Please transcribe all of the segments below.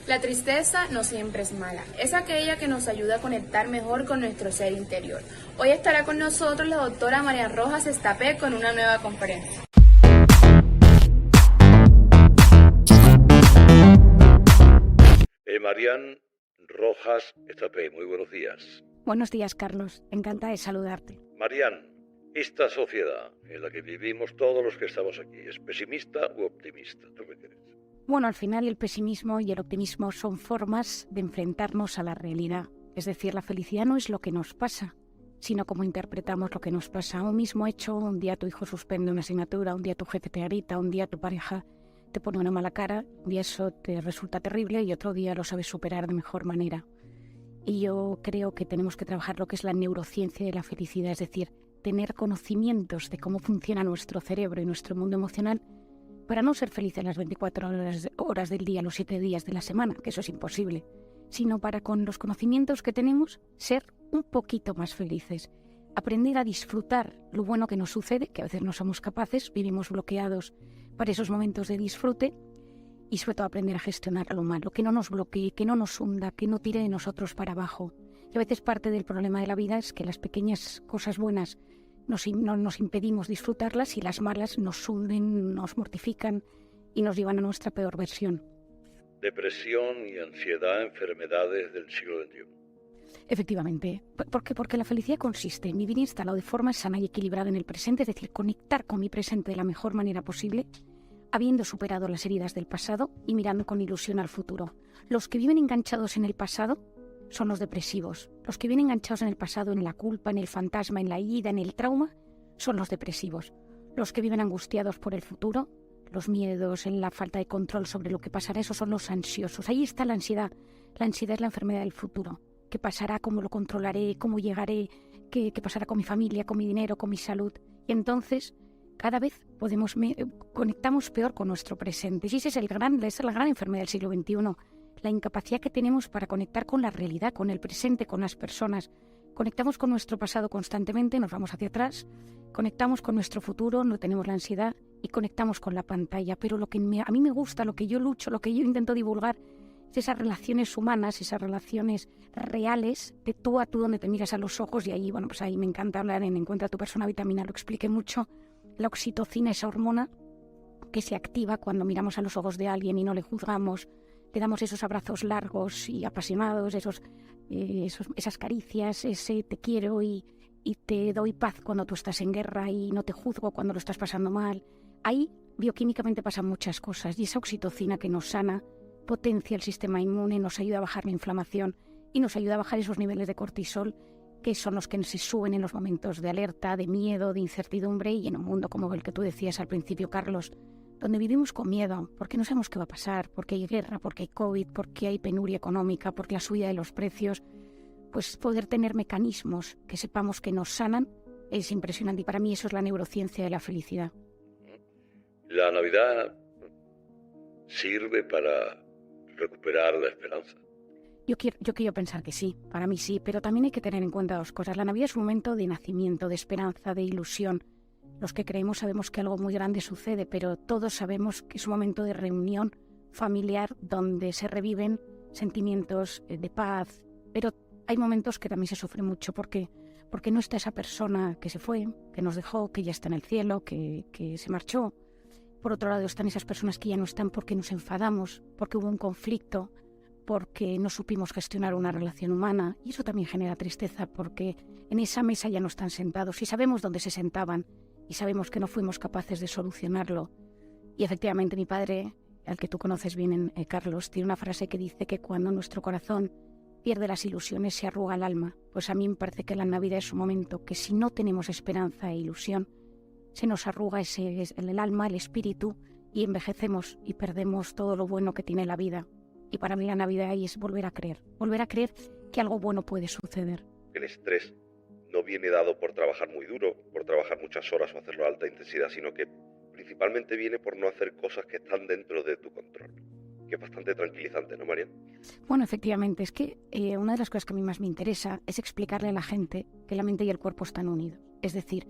La tristeza no siempre es mala, es aquella que nos ayuda a conectar mejor con nuestro ser interior. Hoy estará con nosotros la doctora María Rojas Estapé con una nueva conferencia. Marian Rojas Estapé, muy buenos días. Buenos días, Carlos. Encantada de saludarte. Marian, esta sociedad en la que vivimos todos los que estamos aquí, ¿es pesimista u optimista? ¿Tú qué crees? Bueno, al final el pesimismo y el optimismo son formas de enfrentarnos a la realidad. Es decir, la felicidad no es lo que nos pasa, sino cómo interpretamos lo que nos pasa. Un mismo hecho, un día tu hijo suspende una asignatura, un día tu jefe te grita, un día tu pareja te pone una mala cara, un día eso te resulta terrible y otro día lo sabes superar de mejor manera. Y yo creo que tenemos que trabajar lo que es la neurociencia de la felicidad, es decir, tener conocimientos de cómo funciona nuestro cerebro y nuestro mundo emocional para no ser felices las 24 horas del día, los 7 días de la semana, que eso es imposible, sino para con los conocimientos que tenemos ser un poquito más felices, aprender a disfrutar lo bueno que nos sucede, que a veces no somos capaces, vivimos bloqueados para esos momentos de disfrute y sobre todo aprender a gestionar lo malo, que no nos bloquee, que no nos hunda, que no tire de nosotros para abajo. Y a veces parte del problema de la vida es que las pequeñas cosas buenas nos impedimos disfrutarlas y las malas nos hunden, nos mortifican y nos llevan a nuestra peor versión. Depresión y ansiedad, enfermedades del siglo XXI. Efectivamente. ¿Por qué? Porque la felicidad consiste en vivir instalado de forma sana y equilibrada en el presente, es decir, conectar con mi presente de la mejor manera posible, habiendo superado las heridas del pasado y mirando con ilusión al futuro. Los que viven enganchados en el pasado son los depresivos. Los que viven enganchados en el pasado, en la culpa, en el fantasma, en la herida, en el trauma, son los depresivos. Los que viven angustiados por el futuro, los miedos, en la falta de control sobre lo que pasará, esos son los ansiosos. Ahí está la ansiedad. La ansiedad es la enfermedad del futuro. ¿Qué pasará? ¿Cómo lo controlaré? ¿Cómo llegaré? ¿Qué pasará con mi familia, con mi dinero, con mi salud? Y entonces, cada vez conectamos peor con nuestro presente. Y esa es la gran enfermedad del siglo XXI. La incapacidad que tenemos para conectar con la realidad, con el presente, con las personas. Conectamos con nuestro pasado constantemente, nos vamos hacia atrás. Conectamos con nuestro futuro, no tenemos la ansiedad y conectamos con la pantalla. Pero lo que a mí me gusta, lo que yo lucho, lo que yo intento divulgar, esas relaciones humanas, esas relaciones reales, de tú a tú, donde te miras a los ojos. Y ahí, pues ahí me encanta hablar en Encuentra tu persona vitamina, lo expliqué mucho. La oxitocina, esa hormona que se activa cuando miramos a los ojos de alguien y no le juzgamos, le damos esos abrazos largos y apasionados, esas caricias, ese te quiero y te doy paz cuando tú estás en guerra y no te juzgo cuando lo estás pasando mal. Ahí bioquímicamente pasan muchas cosas y esa oxitocina que nos sana, potencia el sistema inmune, nos ayuda a bajar la inflamación y nos ayuda a bajar esos niveles de cortisol que son los que se suben en los momentos de alerta, de miedo, de incertidumbre y en un mundo como el que tú decías al principio, Carlos, donde vivimos con miedo, porque no sabemos qué va a pasar, porque hay guerra, porque hay COVID, porque hay penuria económica, porque la subida de los precios, pues poder tener mecanismos que sepamos que nos sanan es impresionante y para mí eso es la neurociencia de la felicidad. La Navidad sirve para recuperar la esperanza. Yo quiero pensar que sí, para mí sí, pero también hay que tener en cuenta dos cosas. La Navidad es un momento de nacimiento, de esperanza, de ilusión. Los que creemos sabemos que algo muy grande sucede, pero todos sabemos que es un momento de reunión familiar donde se reviven sentimientos de paz, pero hay momentos que también se sufre mucho porque no está esa persona que se fue, que nos dejó, que ya está en el cielo, que se marchó. Por otro lado están esas personas que ya no están porque nos enfadamos, porque hubo un conflicto, porque no supimos gestionar una relación humana, y eso también genera tristeza porque en esa mesa ya no están sentados y sabemos dónde se sentaban y sabemos que no fuimos capaces de solucionarlo. Y efectivamente mi padre, al que tú conoces bien, Carlos, tiene una frase que dice que cuando nuestro corazón pierde las ilusiones se arruga el alma. Pues a mí me parece que la Navidad es un momento que si no tenemos esperanza e ilusión, se nos arruga el alma, el espíritu, y envejecemos y perdemos todo lo bueno que tiene la vida. Y para mí la Navidad ahí es volver a creer que algo bueno puede suceder. El estrés no viene dado por trabajar muy duro, por trabajar muchas horas o hacerlo a alta intensidad, sino que principalmente viene por no hacer cosas que están dentro de tu control. Que es bastante tranquilizante, ¿no, Marian? Bueno, efectivamente, es que una de las cosas que a mí más me interesa es explicarle a la gente que la mente y el cuerpo están unidos. Es decir,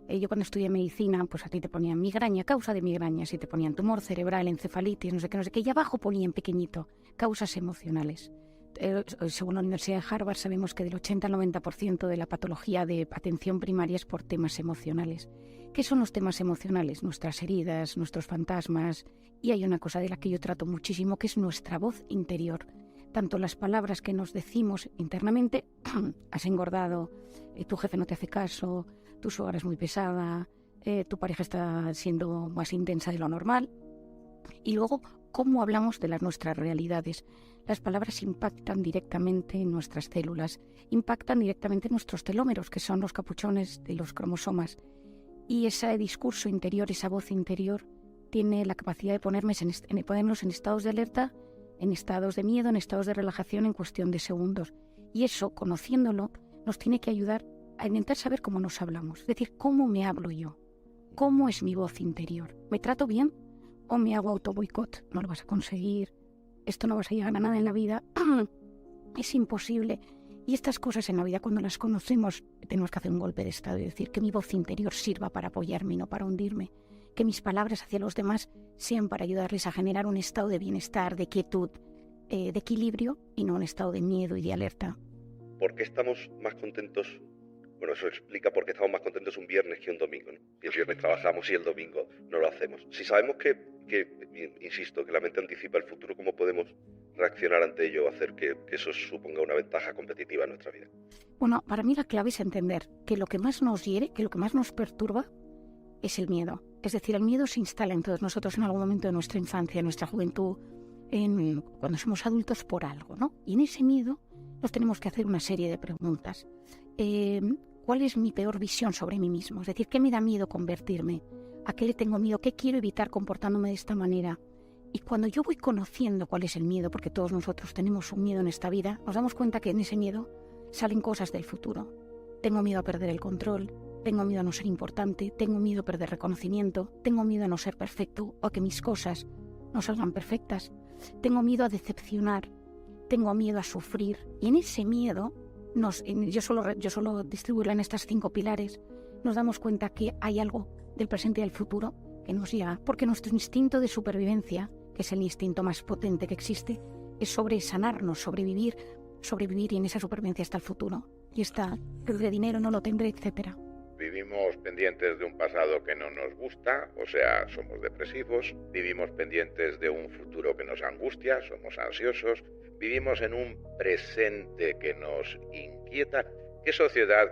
yo cuando estudié medicina, pues a ti te ponían migraña, causa de migraña, si te ponían tumor cerebral, encefalitis, no sé qué, y abajo ponían pequeñito causas emocionales. Según la Universidad de Harvard, sabemos que del 80 al 90% de la patología de atención primaria es por temas emocionales. ¿Qué son los temas emocionales? Nuestras heridas, nuestros fantasmas. Y hay una cosa de la que yo trato muchísimo, que es nuestra voz interior. Tanto las palabras que nos decimos internamente, has engordado, tu jefe no te hace caso, tu suegra es muy pesada, tu pareja está siendo más intensa de lo normal. Y luego, cómo hablamos de nuestras realidades. Las palabras impactan directamente en nuestras células, impactan directamente en nuestros telómeros, que son los capuchones de los cromosomas. Y ese discurso interior, esa voz interior, tiene la capacidad de ponernos en estados de alerta, en estados de miedo, en estados de relajación en cuestión de segundos. Y eso, conociéndolo, nos tiene que ayudar a intentar saber cómo nos hablamos. Es decir, cómo me hablo yo, cómo es mi voz interior. ¿Me trato bien o me hago autoboicot? No lo vas a conseguir, esto no vas a llegar a nada en la vida, es imposible. Y estas cosas en la vida, cuando las conocemos, tenemos que hacer un golpe de estado y decir que mi voz interior sirva para apoyarme y no para hundirme. Que mis palabras hacia los demás sean para ayudarles a generar un estado de bienestar, de quietud, de equilibrio y no un estado de miedo y de alerta. ¿Por qué estamos más contentos? Bueno, eso explica por qué estamos más contentos un viernes que un domingo, ¿no? Y el viernes trabajamos y el domingo no lo hacemos. Si sabemos insisto, que la mente anticipa el futuro, ¿cómo podemos reaccionar ante ello o hacer que eso suponga una ventaja competitiva en nuestra vida? Bueno, para mí la clave es entender que lo que más nos hiere, que lo que más nos perturba, es el miedo. Es decir, el miedo se instala en todos nosotros en algún momento de nuestra infancia, en nuestra juventud, cuando somos adultos por algo, ¿no? Y en ese miedo nos tenemos que hacer una serie de preguntas. ¿Cuál es mi peor visión sobre mí mismo? Es decir, ¿qué me da miedo convertirme? ¿A qué le tengo miedo? ¿Qué quiero evitar comportándome de esta manera? Y cuando yo voy conociendo cuál es el miedo, porque todos nosotros tenemos un miedo en esta vida, nos damos cuenta que en ese miedo salen cosas del futuro. Tengo miedo a perder el control, tengo miedo a no ser importante, tengo miedo a perder reconocimiento, tengo miedo a no ser perfecto o a que mis cosas no salgan perfectas, tengo miedo a decepcionar, tengo miedo a sufrir. Y en ese miedo, yo solo distribuirla en estas 5 pilares, nos damos cuenta que hay algo del presente y del futuro que nos llega, porque nuestro instinto de supervivencia, que es el instinto más potente que existe, es sobre sanarnos, sobrevivir y en esa supervivencia está el futuro. Y está, tendré dinero, no lo tendré, etcétera. Vivimos pendientes de un pasado que no nos gusta, o sea, somos depresivos. Vivimos pendientes de un futuro que nos angustia, somos ansiosos. Vivimos en un presente que nos inquieta. ¿Qué sociedad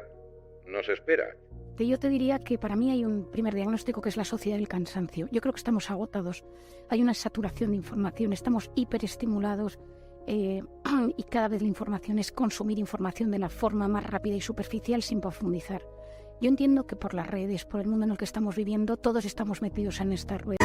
nos espera? Yo te diría que para mí hay un primer diagnóstico que es la sociedad del cansancio. Yo creo que estamos agotados, hay una saturación de información, estamos hiperestimulados y cada vez la información es consumir información de la forma más rápida y superficial sin profundizar. Yo entiendo que por las redes, por el mundo en el que estamos viviendo, todos estamos metidos en esta rueda.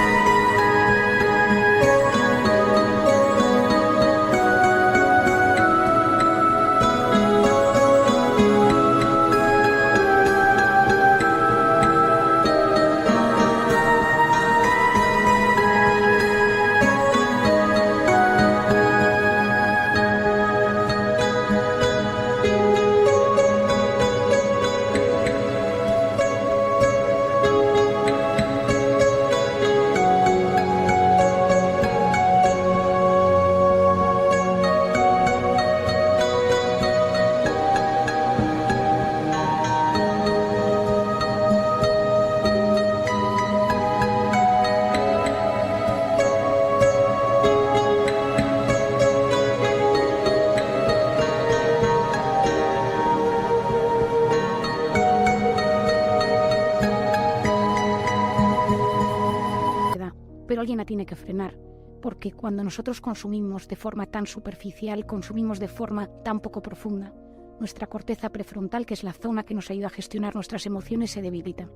Pero alguien la tiene que frenar, porque cuando nosotros consumimos de forma tan superficial, consumimos de forma tan poco profunda, nuestra corteza prefrontal, que es la zona que nos ayuda a gestionar nuestras emociones, se debilita.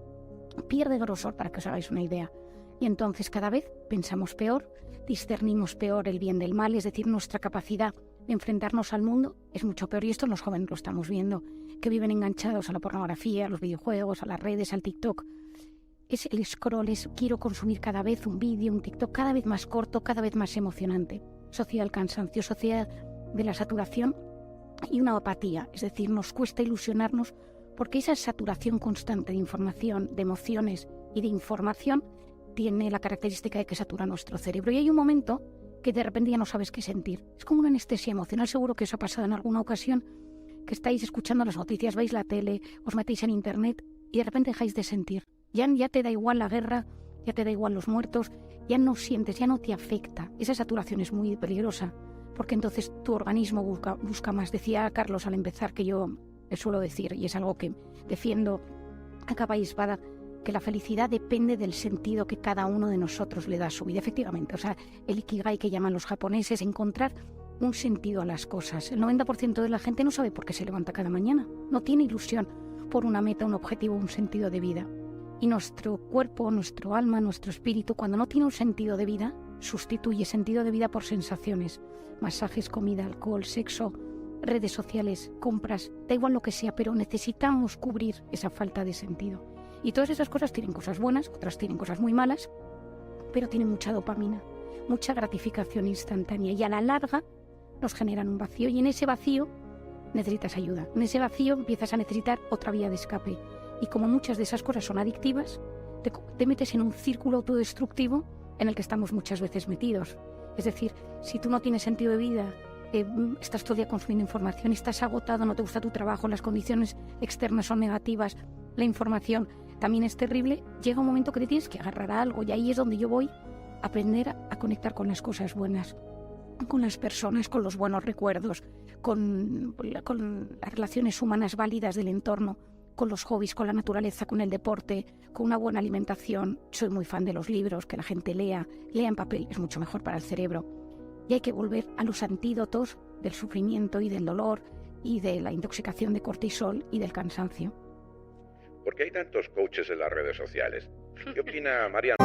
Pierde grosor, para que os hagáis una idea. Y entonces cada vez pensamos peor, discernimos peor el bien del mal, es decir, nuestra capacidad de enfrentarnos al mundo es mucho peor. Y esto en los jóvenes lo estamos viendo, que viven enganchados a la pornografía, a los videojuegos, a las redes, al TikTok. Es el scroll, quiero consumir cada vez un vídeo, un TikTok cada vez más corto, cada vez más emocionante. Sociedad del cansancio, sociedad de la saturación y una apatía. Es decir, nos cuesta ilusionarnos porque esa saturación constante de información, de emociones y de información tiene la característica de que satura nuestro cerebro. Y hay un momento que de repente ya no sabes qué sentir. Es como una anestesia emocional. Seguro que os ha pasado en alguna ocasión que estáis escuchando las noticias, veis la tele, os metéis en internet y de repente dejáis de sentir. Ya te da igual la guerra, ya te da igual los muertos, ya no sientes, ya no te afecta. Esa saturación es muy peligrosa porque entonces tu organismo busca más. Decía Carlos al empezar, que yo suelo decir, y es algo que defiendo a capa y espada, que la felicidad depende del sentido que cada uno de nosotros le da a su vida. Efectivamente, o sea, el ikigai que llaman los japoneses, encontrar un sentido a las cosas. El 90% de la gente no sabe por qué se levanta cada mañana, no tiene ilusión por una meta, un objetivo, un sentido de vida. Y nuestro cuerpo, nuestro alma, nuestro espíritu, cuando no tiene un sentido de vida, sustituye sentido de vida por sensaciones. Masajes, comida, alcohol, sexo, redes sociales, compras, da igual lo que sea, pero necesitamos cubrir esa falta de sentido. Y todas esas cosas tienen cosas buenas, otras tienen cosas muy malas, pero tienen mucha dopamina, mucha gratificación instantánea y a la larga nos generan un vacío y en ese vacío necesitas ayuda. En ese vacío empiezas a necesitar otra vía de escape y como muchas de esas cosas son adictivas, te metes en un círculo autodestructivo en el que estamos muchas veces metidos. Es decir, si tú no tienes sentido de vida, estás todo el día consumiendo información, estás agotado, no te gusta tu trabajo, las condiciones externas son negativas, la información también es terrible, llega un momento que te tienes que agarrar a algo y ahí es donde yo voy a aprender a conectar con las cosas buenas, con las personas, con los buenos recuerdos, con las relaciones humanas válidas del entorno, con los hobbies, con la naturaleza, con el deporte, con una buena alimentación. Soy muy fan de los libros, que la gente lea en papel, es mucho mejor para el cerebro. Y hay que volver a los antídotos del sufrimiento y del dolor y de la intoxicación de cortisol y del cansancio. ¿Por qué hay tantos coaches en las redes sociales? ¿Qué opina María?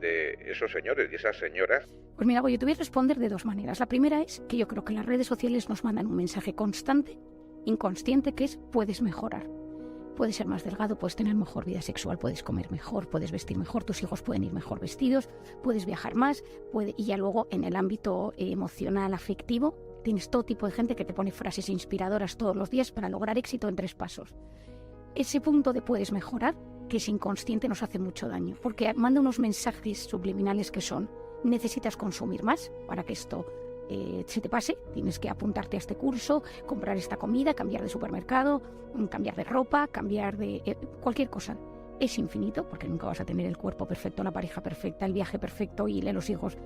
De esos señores y esas señoras? Pues mira, yo te voy a responder de dos maneras. La primera es que yo creo que las redes sociales nos mandan un mensaje constante, inconsciente, que es puedes mejorar. Puedes ser más delgado, puedes tener mejor vida sexual, puedes comer mejor, puedes vestir mejor, tus hijos pueden ir mejor vestidos, puedes viajar más, y ya luego en el ámbito emocional, afectivo, tienes todo tipo de gente que te pone frases inspiradoras todos los días para lograr éxito en 3 pasos. Ese punto de puedes mejorar, que es inconsciente, nos hace mucho daño, porque manda unos mensajes subliminales que son: necesitas consumir más para que esto se te pase, tienes que apuntarte a este curso, comprar esta comida, cambiar de supermercado, cambiar de ropa, cambiar de cualquier cosa. Es infinito, porque nunca vas a tener el cuerpo perfecto, la pareja perfecta, el viaje perfecto y los hijos.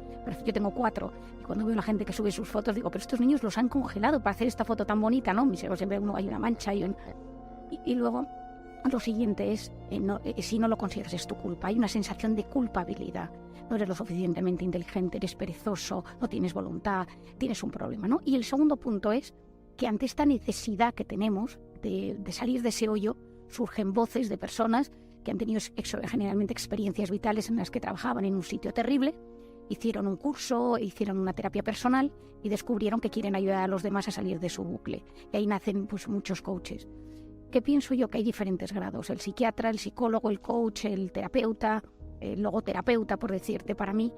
Yo tengo 4 y cuando veo a la gente que sube sus fotos digo, pero estos niños los han congelado para hacer esta foto tan bonita, ¿no? Mis hijos siempre hay una mancha y luego lo siguiente es, si no lo consideras es tu culpa, hay una sensación de culpabilidad. No eres lo suficientemente inteligente, eres perezoso, no tienes voluntad, tienes un problema, ¿no? Y el segundo punto es que ante esta necesidad que tenemos de salir de ese hoyo, surgen voces de personas que han tenido generalmente experiencias vitales en las que trabajaban en un sitio terrible, hicieron un curso, hicieron una terapia personal y descubrieron que quieren ayudar a los demás a salir de su bucle. Y ahí nacen pues muchos coaches. ¿Qué pienso yo? Que hay diferentes grados: el psiquiatra, el psicólogo, el coach, el terapeuta, el logoterapeuta, por decirte. Para mí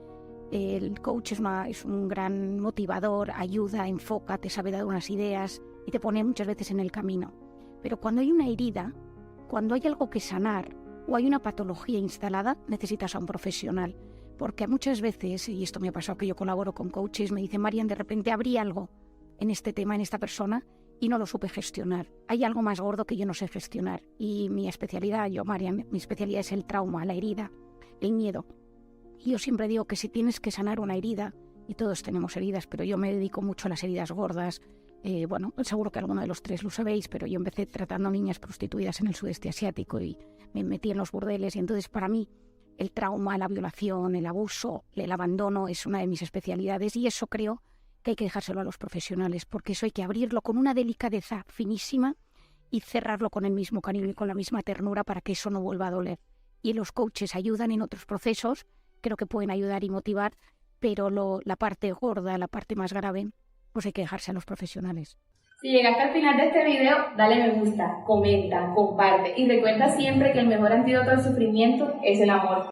el coach es un gran motivador, ayuda, enfoca, te sabe dar unas ideas y te pone muchas veces en el camino. Pero cuando hay una herida, cuando hay algo que sanar o hay una patología instalada, necesitas a un profesional. Porque muchas veces, y esto me ha pasado que yo colaboro con coaches, me dicen: Marian, de repente abrí algo en este tema, en esta persona, y no lo supe gestionar. Hay algo más gordo que yo no sé gestionar. Y mi especialidad, Marian, mi especialidad es el trauma, la herida, el miedo. Y yo siempre digo que si tienes que sanar una herida, y todos tenemos heridas, pero yo me dedico mucho a las heridas gordas. Bueno, seguro que alguno de los tres lo sabéis, pero yo empecé tratando niñas prostituidas en el sudeste asiático y me metí en los burdeles, y entonces para mí el trauma, la violación, el abuso, el abandono es una de mis especialidades, y eso creo que hay que dejárselo a los profesionales, porque eso hay que abrirlo con una delicadeza finísima y cerrarlo con el mismo cariño y con la misma ternura para que eso no vuelva a doler. Y los coaches ayudan en otros procesos, creo que pueden ayudar y motivar, pero la parte gorda, la parte más grave, pues hay que dejarse a los profesionales. Si llegaste al final de este video, dale me gusta, comenta, comparte y recuerda siempre que el mejor antídoto al sufrimiento es el amor.